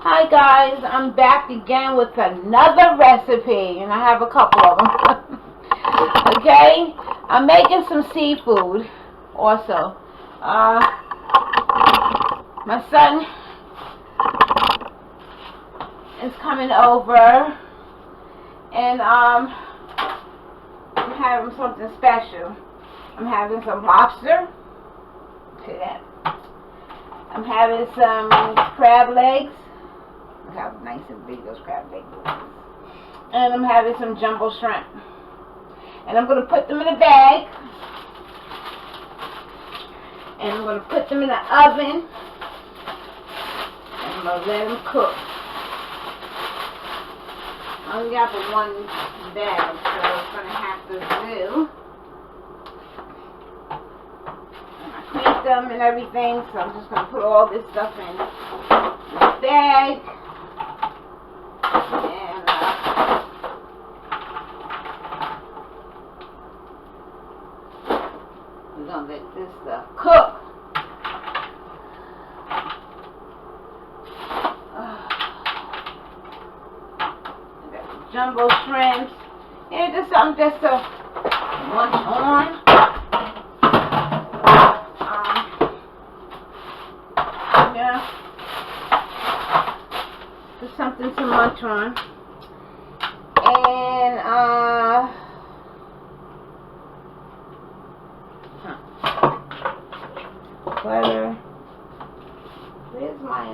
Hi guys, I'm back again with another recipe, and I have a couple of them. Okay, I'm making some seafood also. My son is coming over, and I'm having something special. I'm having some lobster. See that? I'm having some crab legs. Look how nice and big those crab legs are. And I'm having some jumbo shrimp. And I'm going to put them in a bag. And I'm going to put them in the oven. And I'm going to let them cook. I only got the one bag, so I'm going to have to do. Cleaned them and everything, so I'm just going to put all this stuff in the bag. And we're going to let this stuff cook. I got the jumbo shrimps. And just something just to munch on. Just something to munch on. And butter. Where's my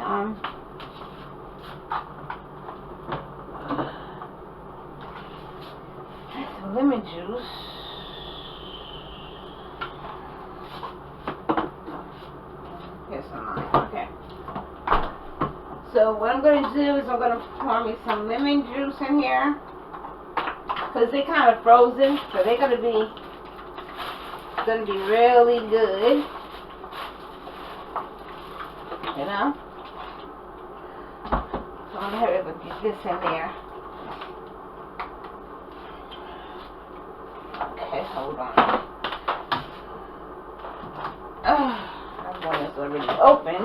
some lemon juice. Here's some mine. Okay. So what I'm going to do is I'm going to pour me some lemon juice in here, because they're kind of frozen, so they're going to be really good. You know? So I'm going to hurry up and get this in there. Okay, hold on. That one is already open.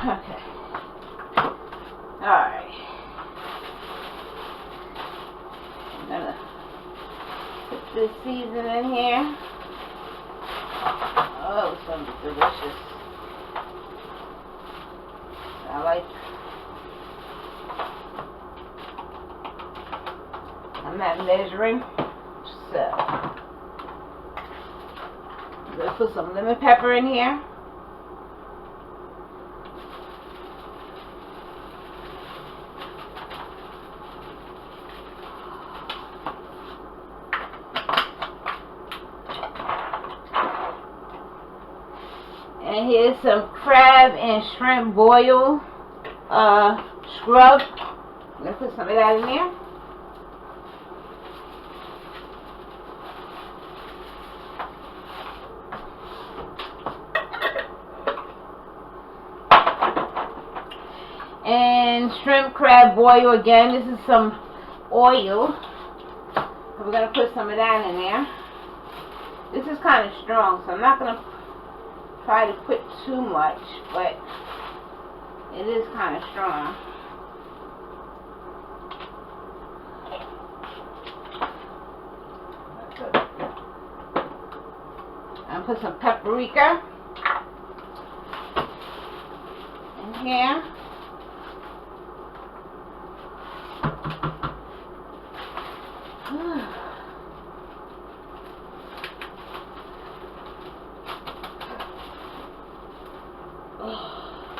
Okay. Alright. I'm gonna put this seasoning in here. Oh, it's gonna be delicious. I'm not measuring, so I'm gonna put some lemon pepper in here. And here's some crab and shrimp boil scrub. I'm going to put some of that in there. And shrimp crab boil again. This is some oil. So we're going to put some of that in there. This is kind of strong, so I'm not going to try to put too much, but it is kind of strong. I'll put some paprika in here.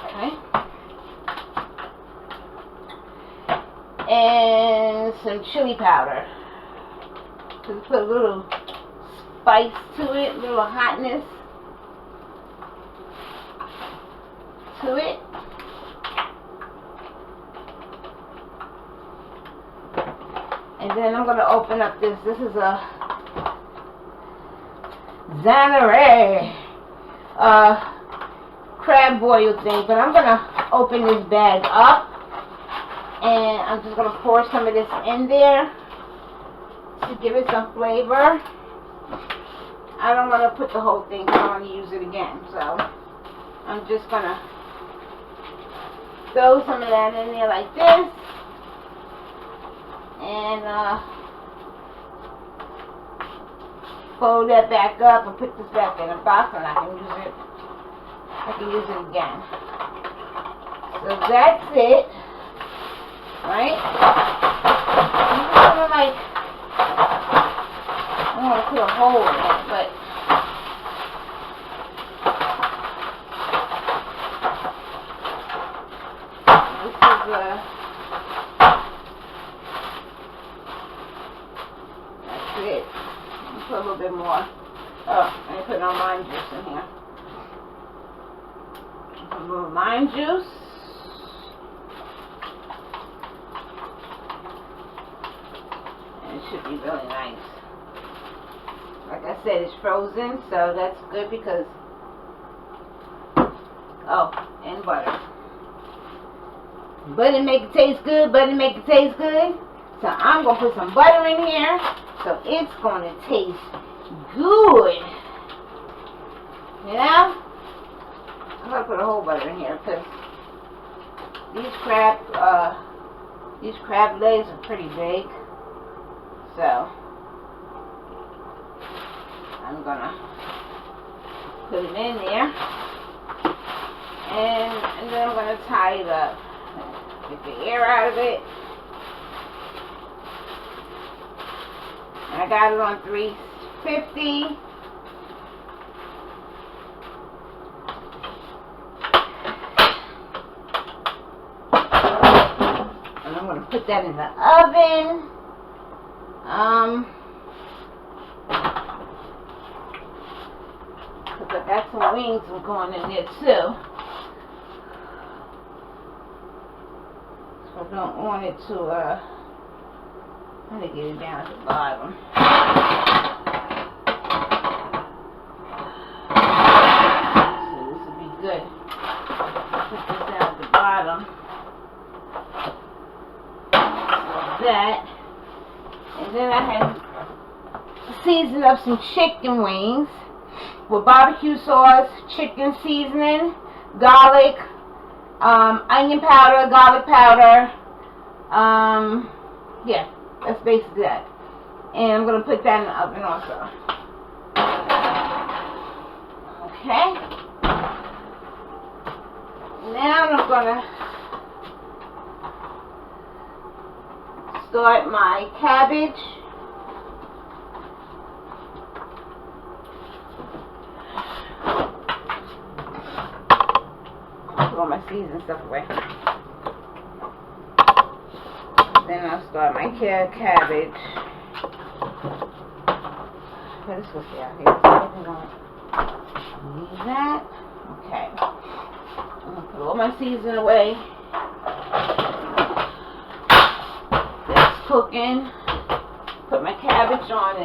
Okay. And some chili powder. To put a little spice to it, a little hotness to it. And then I'm going to open up this. This is a Zanare crab boil thing, but I'm going to open this bag up, and I'm just going to pour some of this in there to give it some flavor. I don't want to put the whole thing, I want to use it again. So I'm just going to throw some of that in there like this. And fold that back up and put this back in a box, and I can use it. I can use it again. So that's it. Right? I'm just gonna like, I don't want to put a hole in it, but this is that's it. I'll put a little bit more. Oh, I put no lime juice in here. Put a little lime juice. It should be really nice. Like I said, it's frozen, so that's good because, oh, and butter. Butter make it taste good, butter make it taste good. So I'm going to put some butter in here, so it's going to taste good. You know? I'm going to put a whole butter in here because these crab legs are pretty big. So I'm gonna put it in there, and then I'm gonna tie it up. Get the air out of it. I got it on 350. And I'm gonna put that in the oven. Because I got some wings going in there too. So I don't want it to, let me get it down at the bottom. So this will be good. Put this down at the bottom. So that. And then I had seasoned up some chicken wings with barbecue sauce, chicken seasoning, garlic, onion powder, garlic powder. Yeah, that's basically that. And I'm going to put that in the oven also. Okay. Now I'm going to start my cabbage. Put all my seasoned stuff away. Then I'll start my cabbage. Okay, this will stay out here. Leave that. Okay. I'm gonna put all my seasoning away. Cooking, put my cabbage on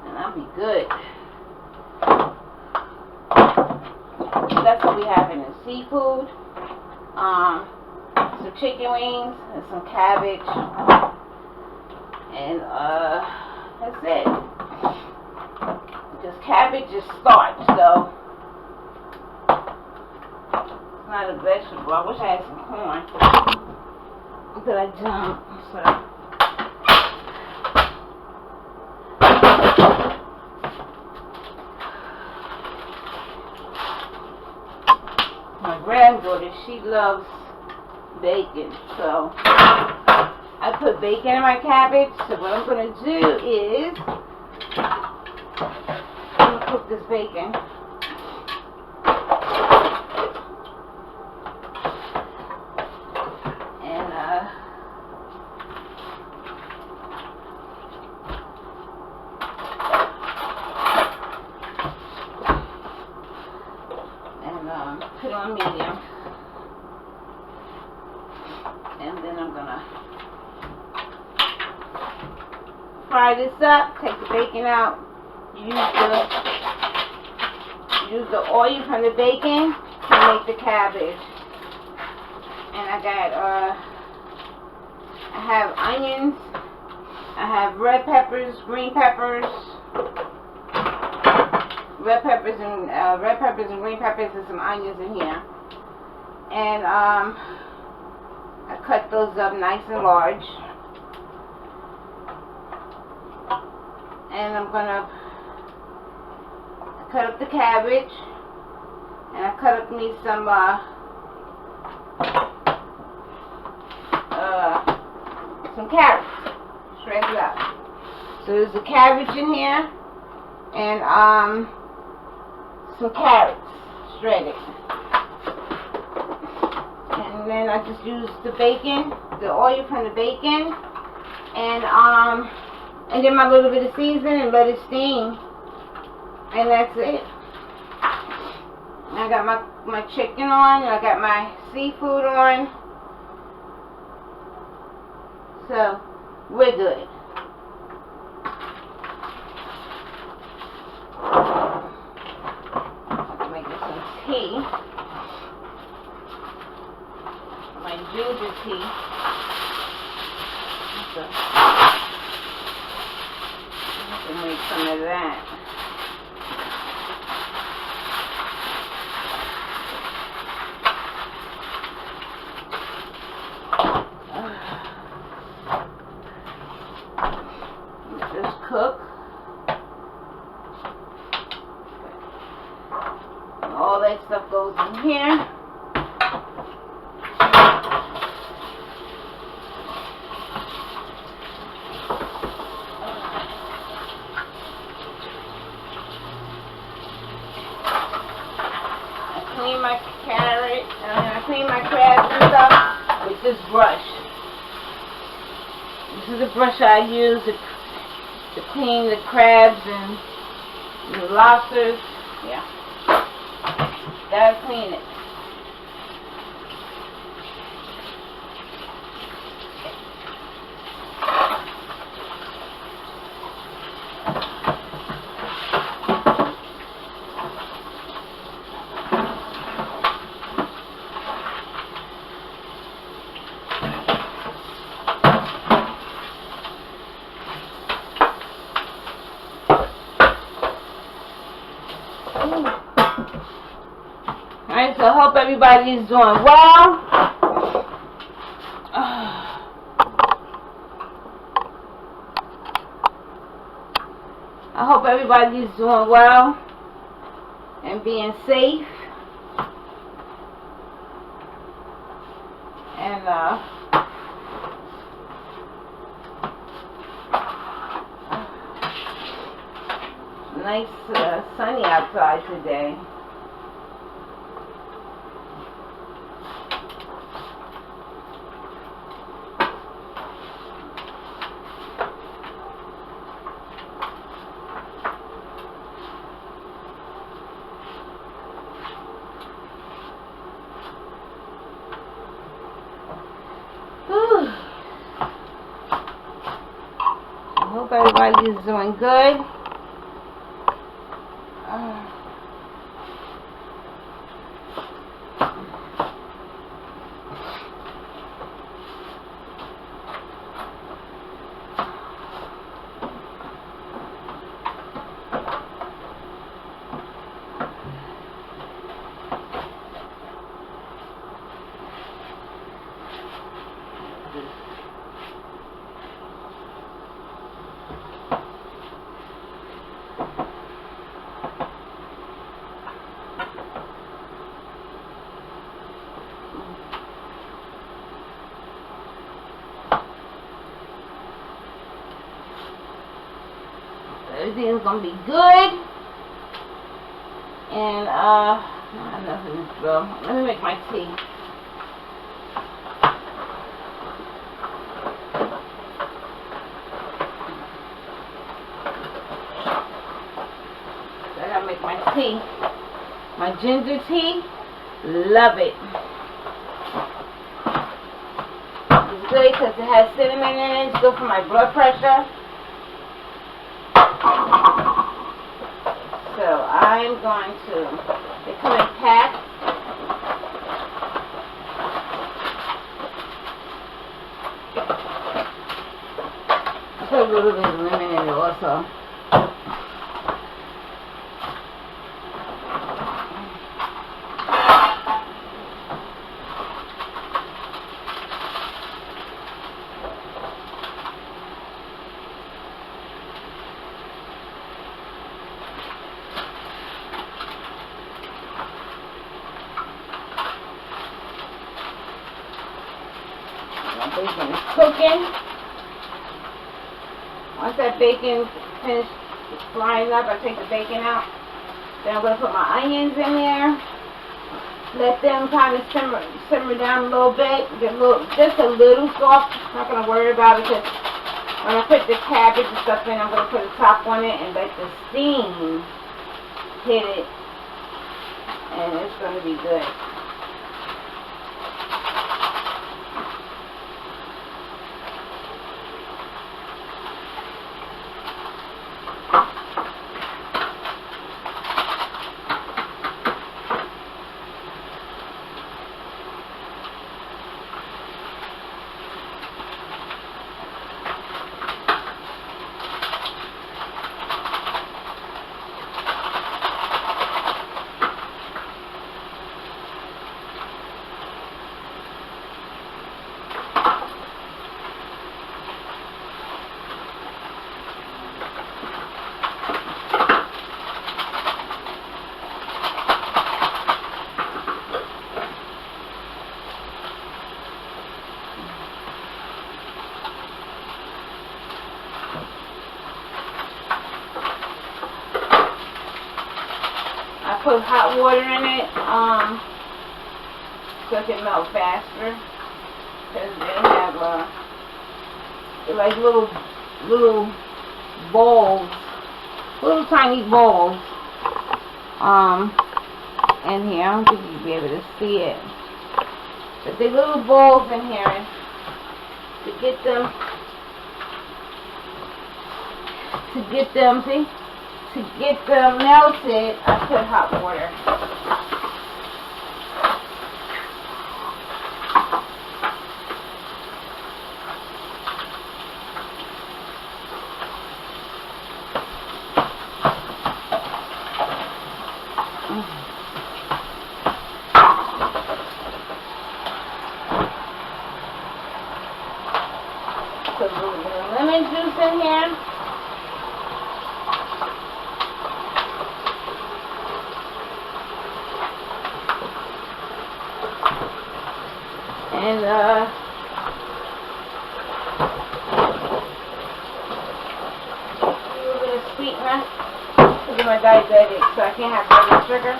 and I'll be good. That's what we have in the seafood. Some chicken wings and some cabbage, and that's it. Because cabbage is starch, so it's not a vegetable. I wish I had some corn. But I don't, so my granddaughter, she loves bacon, so I put bacon in my cabbage. So what I'm going to do is I'm going to cook this bacon. Put it on medium, and then I'm gonna fry this up. Take the bacon out. Use the oil from the bacon to make the cabbage. And I have onions, I have red peppers, green peppers, red peppers and green peppers, and some onions in here. And I cut those up nice and large. And I'm gonna cut up the cabbage, and I cut up me some carrots, shredded up. So there's the cabbage in here, and some carrots shredded. And then I just use the bacon, the oil from the bacon, and then my little bit of seasoning and let it steam. And that's it. I got my chicken on, I got my seafood on. So, we're good. I'm making some tea. My ginger tea. So, I can make some of that. Cook. All that stuff goes in here. I clean my carrot, I clean my crabs and stuff with this brush. This is the brush I use to clean the crabs and the lobsters. Yeah. Gotta clean it. Alright, so I hope everybody's doing well. I hope everybody's doing well and being safe. And nice sunny outside today. I hope everybody's doing good. Everything's gonna be good. And not enough of this though. Let me make my tea. So I gotta make my tea. My ginger tea. Love it. It's good because it has cinnamon in it. It's good for my blood pressure. So I'm going to, they come in packs. I put a little bit of lemon in it also. My bacon is cooking. Once that bacon finishes frying up, I take the bacon out. Then I'm going to put my onions in there. Let them kind of simmer down a little bit. Get just a little soft. Not going to worry about it because when I put the cabbage and stuff in, I'm going to put a top on it and let the steam hit it. And it's going to be good. I put hot water in it so it can melt faster, because they have they're like little bowls, little tiny bowls in here. I don't think you'll be able to see it, but they're little bowls in here, and to get them melted, I put hot water. Put a little bit of lemon juice in here. And a little bit of sweetener because I'm diabetic, so I can't have regular sugar.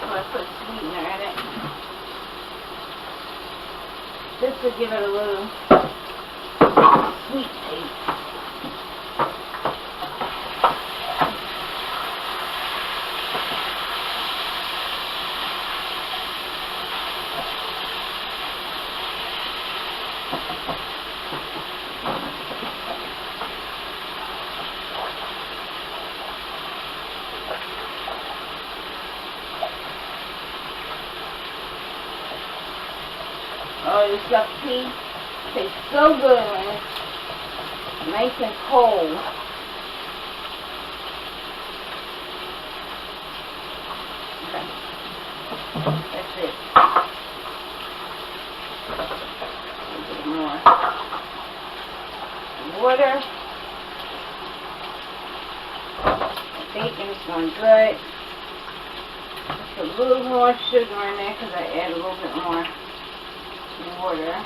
So I put sweetener in it just to give it a little sweet taste. Oh, this stuffed pea tastes so good when it's nice and cold. Okay. That's it. A little bit more water. The bacon is going good. Just a little more sugar in there because I add a little bit more water.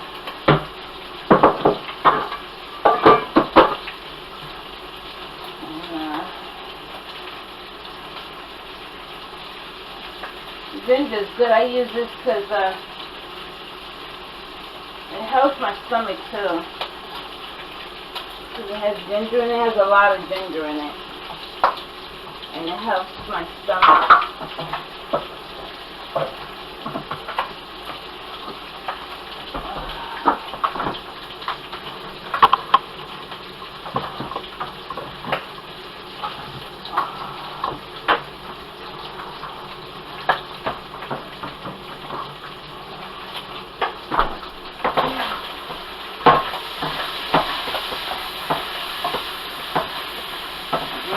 Ginger is good. I use this because it helps my stomach too. Because it has ginger in it. It has a lot of ginger in it. And it helps my stomach.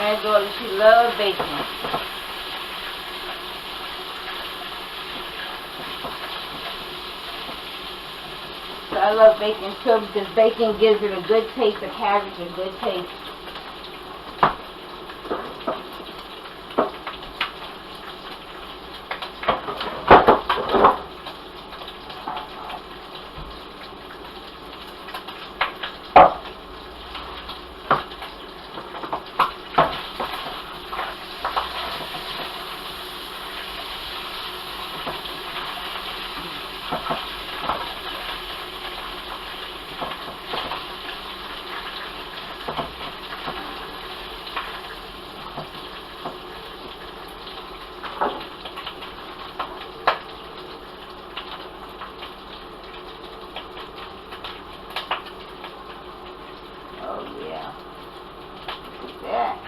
granddaughter, she loves baking. So I love bacon too because bacon gives it a good taste. The cabbage a good taste. Oh yeah. Look at that.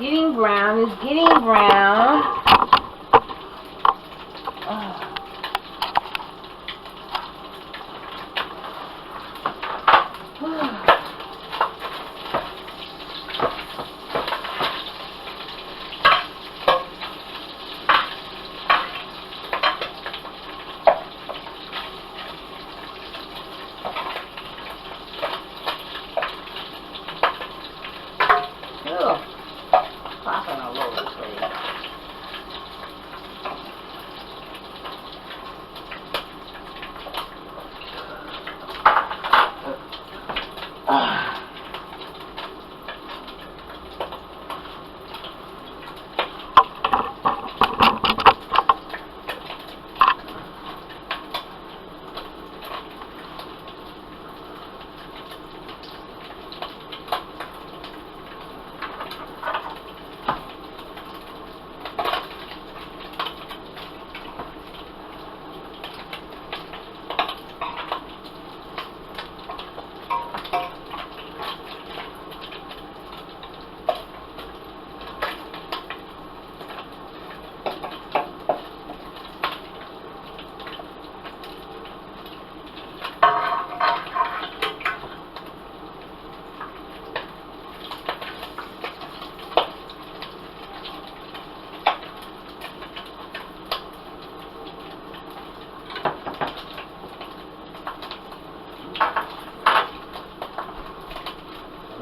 Getting brown, it's getting brown. Popping all over the place.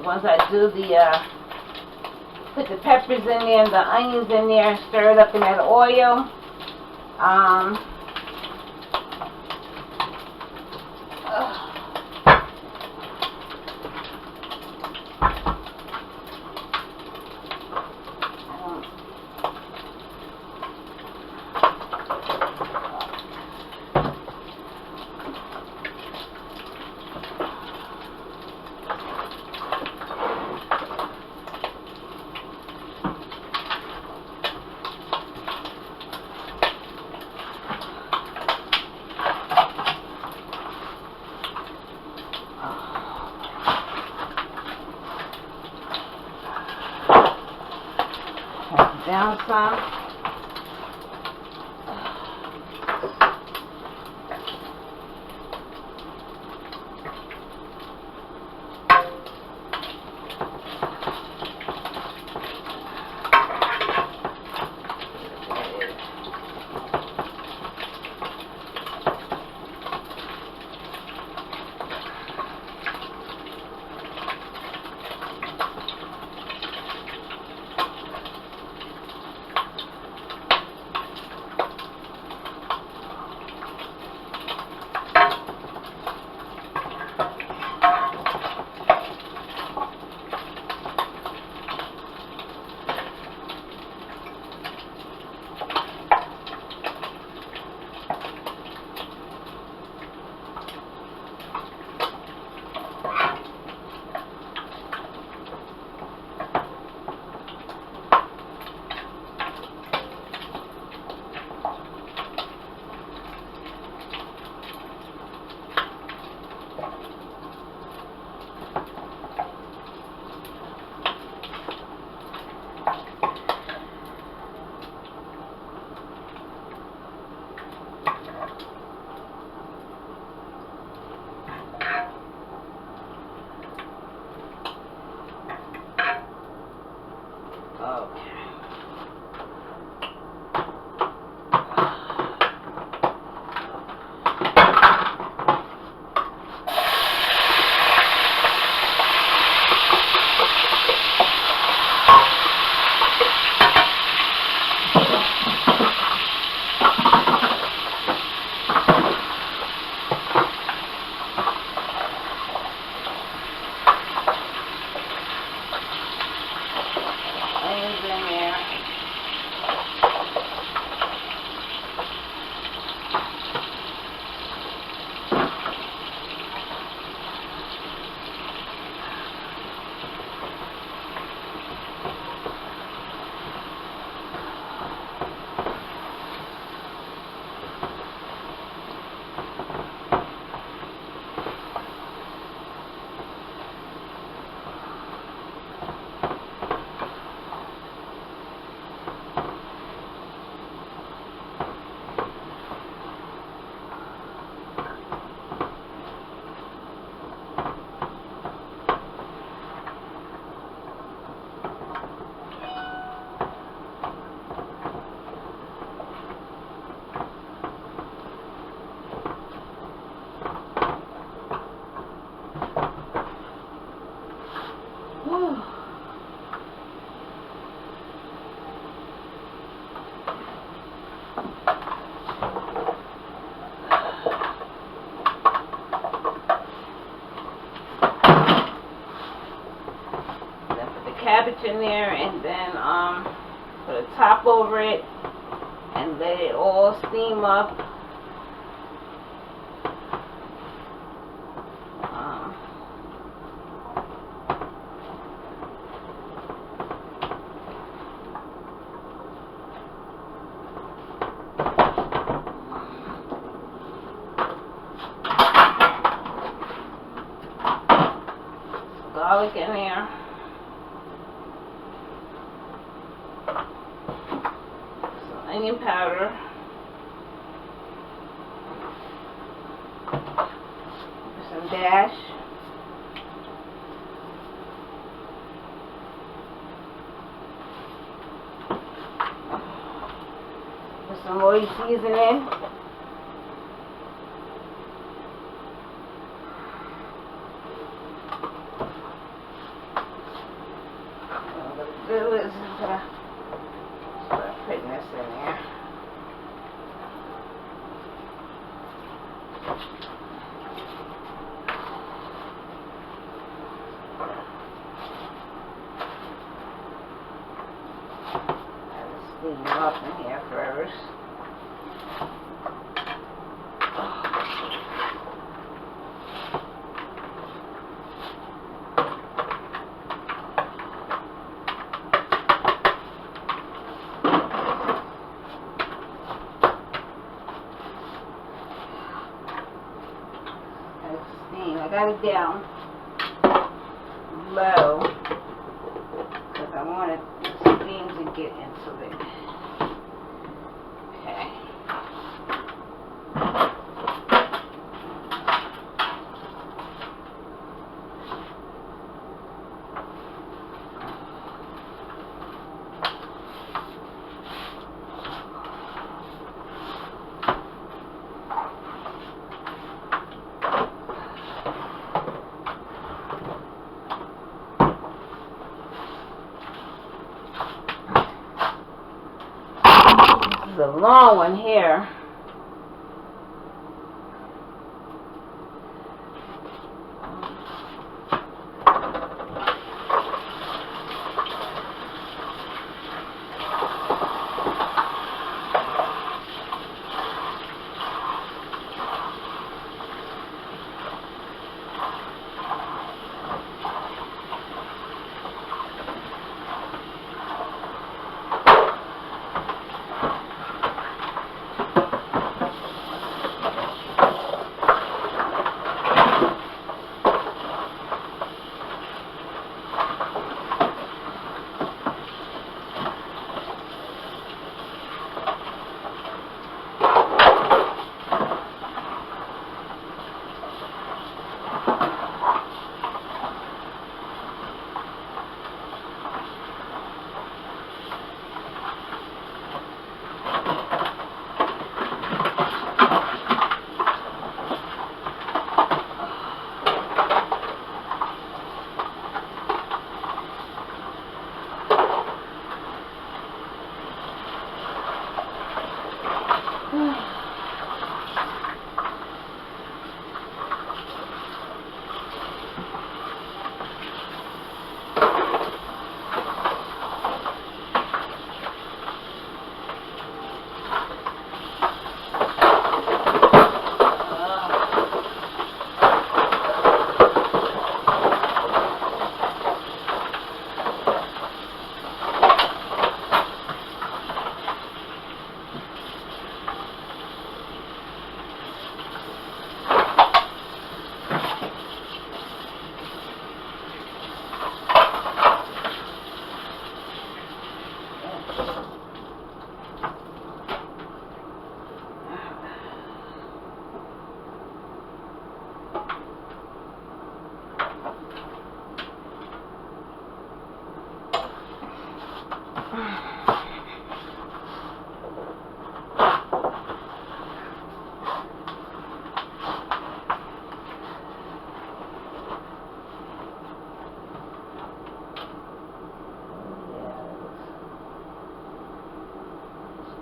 Once I do put the peppers in there and the onions in there and stir it up in that oil. Down some. in there and then put a top over it and let it all steam up. Garlic in there. Some onion powder. Some dash. Put some more seasoning. Start putting this in there. Steam up in here first. I got it down low because I wanted the steam to get into it. Okay. This is a long one here.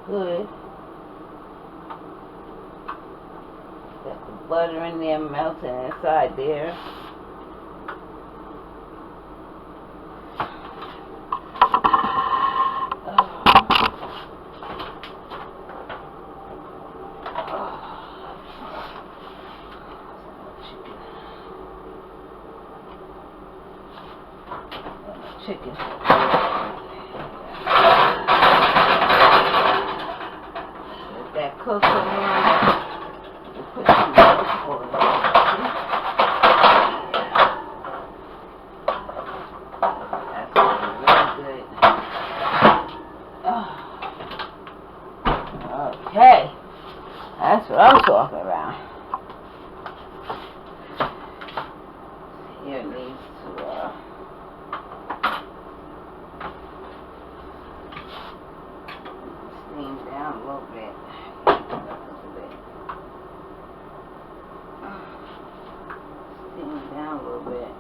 Good. Got the butter in there melting inside there. chicken. Let that cook some more. We'll put some vegetables in there. That's really good. Okay. That's what I'm talking about. Here it needs to steam down a little bit. Steam down a little bit.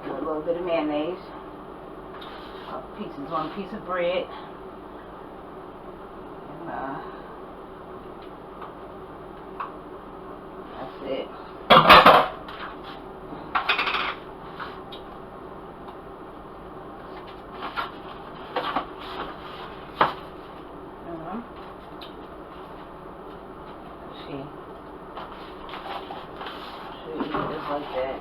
A little bit of mayonnaise. One piece of bread. And that's it. Just like that.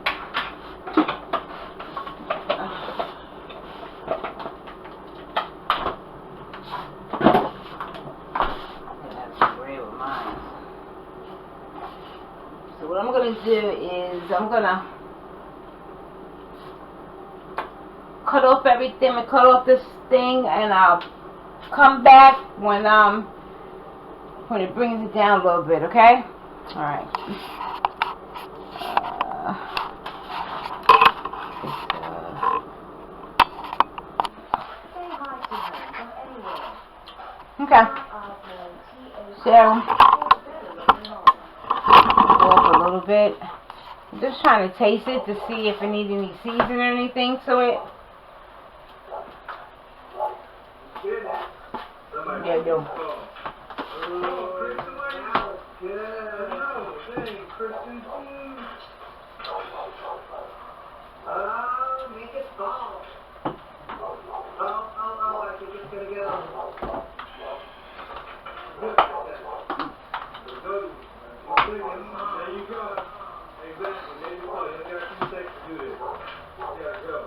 So what I'm going to do is I'm going to cut off everything and cut off this thing, and I'll come back when it brings it down a little bit, okay? All right. Okay. So off a little bit. I'm just trying to taste it to see if it needs any seasoning or anything to it. Yeah, I do. Make it fall. I think it's gonna go. There you go. Exactly. There you go. You got 2 seconds to do this. Yeah, go.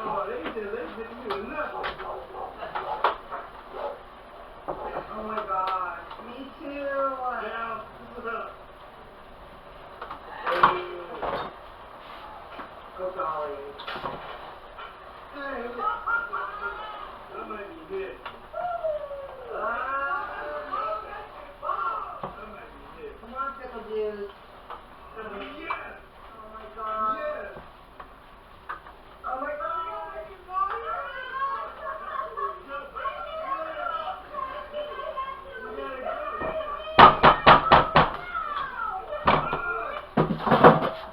Oh, they didn't do nothing. Oh my God. Me too. Now, this is up. Go golly. Hey, that might be good. Come on, pickle juice. Yes. Oh my God. Yes. Oh my God.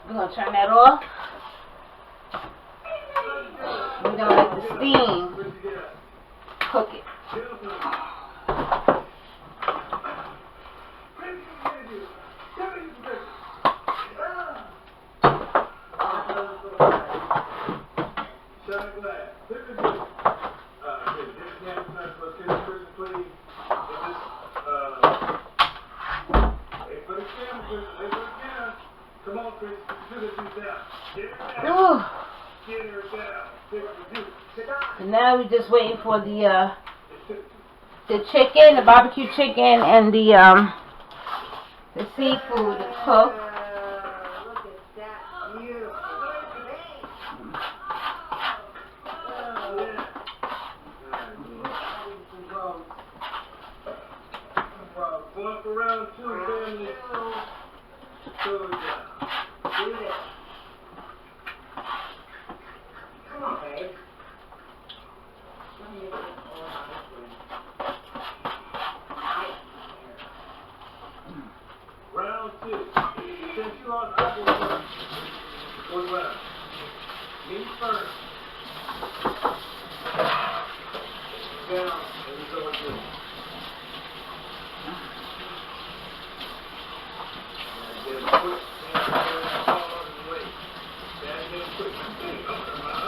We're going to turn that off. We're going to let the steam cook it. Come on, Chris, do this down. Get her Ooh. Get her down. So now we're just waiting for the chicken, the barbecue chicken, and the seafood to cook. Look at that beautiful thing. Going for round 2, family. Do this. Come on, babe. shit. Since you on, I go first. What's left? Me first. Down, and we go with this. And then quick, and fall on his way. And then quick. Come on, man.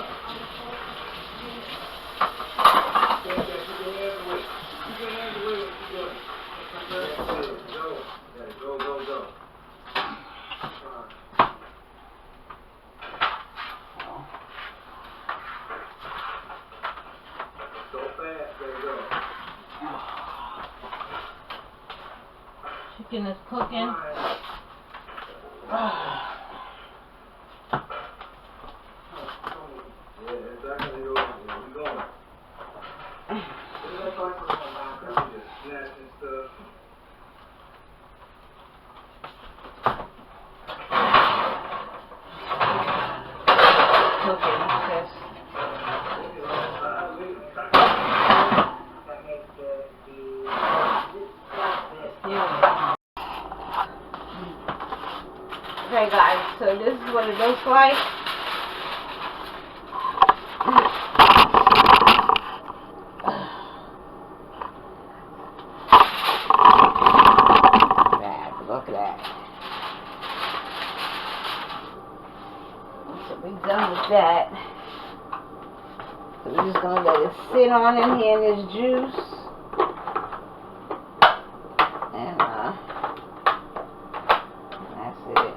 Put your hands away. Keep your hands away when you're doing it. Go. Yeah, go. So fast, there you go. Chicken is cooking. Yeah, exactly. We're going. Just snatching stuff. Cooking, yes. Okay guys, so this is what it looks like. Look at that. So we're done with that. So we're just gonna let it sit on in here in this juice. And that's it.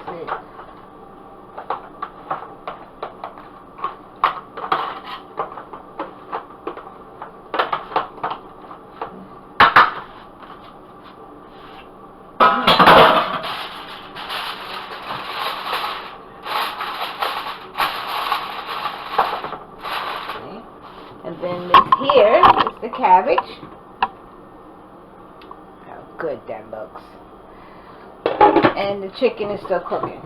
That's it. And then this here is the cabbage. How good that looks. And the chicken is still cooking.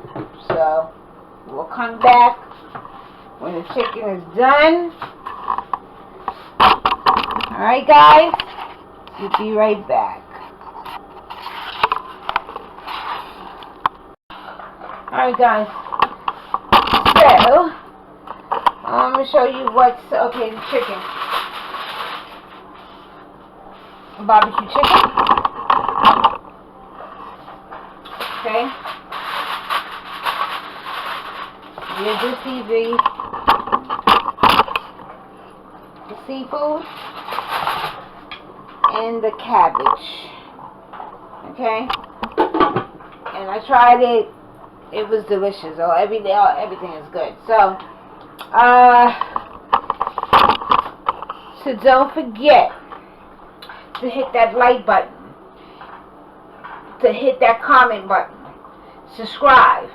So we'll come back when the chicken is done. Alright guys, we'll be right back. Alright guys, so I'm going to show you what's, okay, the chicken. Barbecue chicken. Okay. You do see the seafood and the cabbage. Okay. And I tried it. It was delicious. Oh, everything is good. So don't forget to hit that like button, to hit that comment button, subscribe,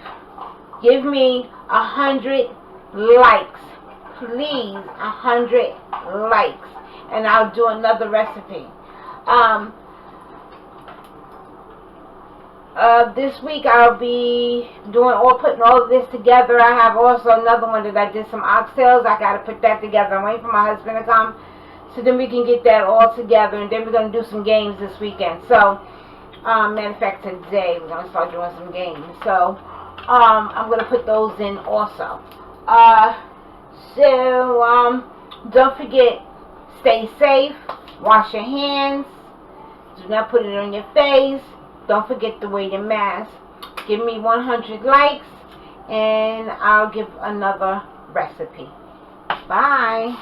give me 100 likes, please, 100 likes, and I'll do another recipe. This week I'll be putting all of this together. I have also another one that I did some oxtails. I gotta put that together. I'm waiting for my husband to come, so then we can get that all together, and then we're gonna do some games this weekend. So, matter of fact, today we're gonna start doing some games. So, I'm gonna put those in also. Don't forget, stay safe, wash your hands, do not put it on your face. Don't forget to wear your mask. Give me 100 likes, and I'll give another recipe. Bye.